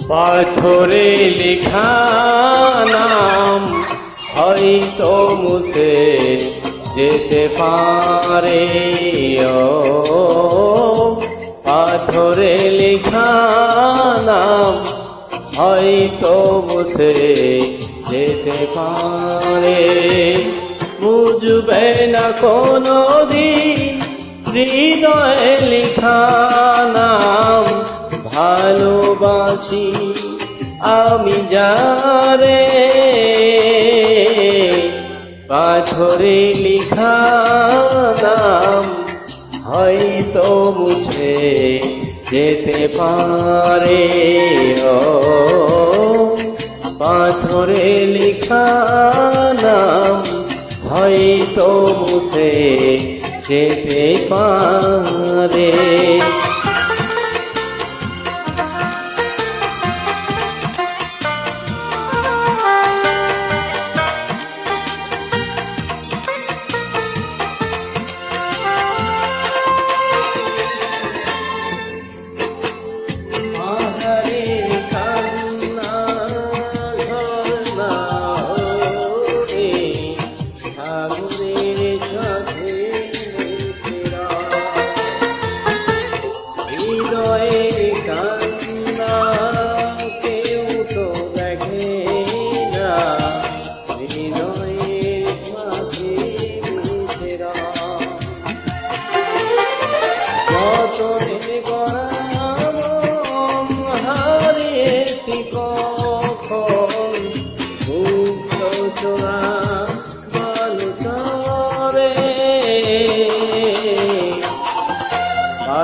পাথরে লেখা নাম হয়তো মুছে যেতে পারে। পাথরে লেখা নাম হয়তো মুছে যেতে পারে। মুছবে না কোনো দিন হৃদয়ে লেখা নাম। ভালোবাসি আমি যারে, পাথরে লেখা নাম হয়তো মুছে যেতে পারে। পাথরে লেখা নাম হয়তো মুছে যেতে পারে।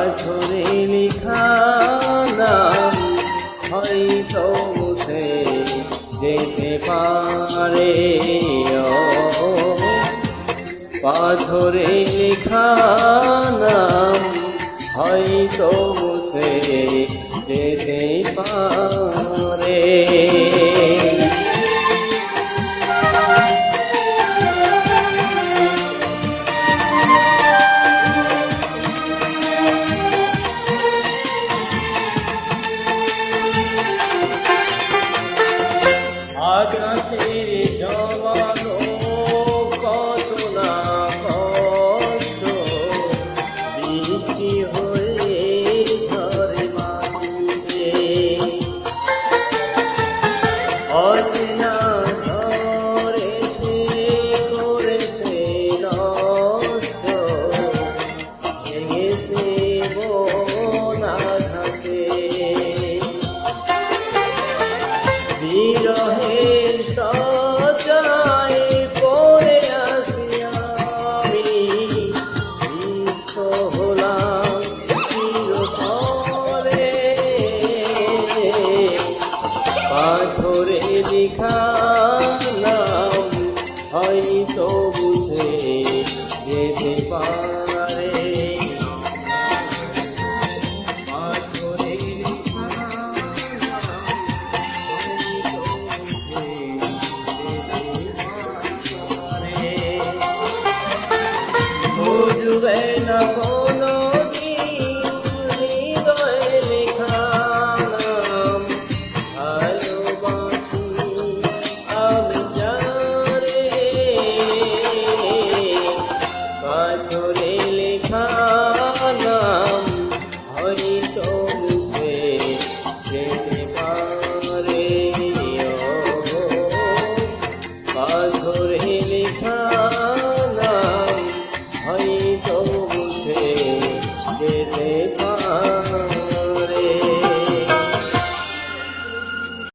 পাথরে লেখা নাম হয়তো মুছে যেতে পারে। পাথরে লেখা নাম হয়তো মুছে যেতে পারে। আকাশের জমানো কত না কষ্ট, বৃষ্টি হয়ে ঝরে মাটিতে। অচেনা ঝড়ে সে করেছে নষ্ট, ভেঙেছে বন আঘাতে। বিরহের সজ্জায় পড়ে আছি আমি, নিঃস্ব হলাম চিরতরে। পাথরে লেখা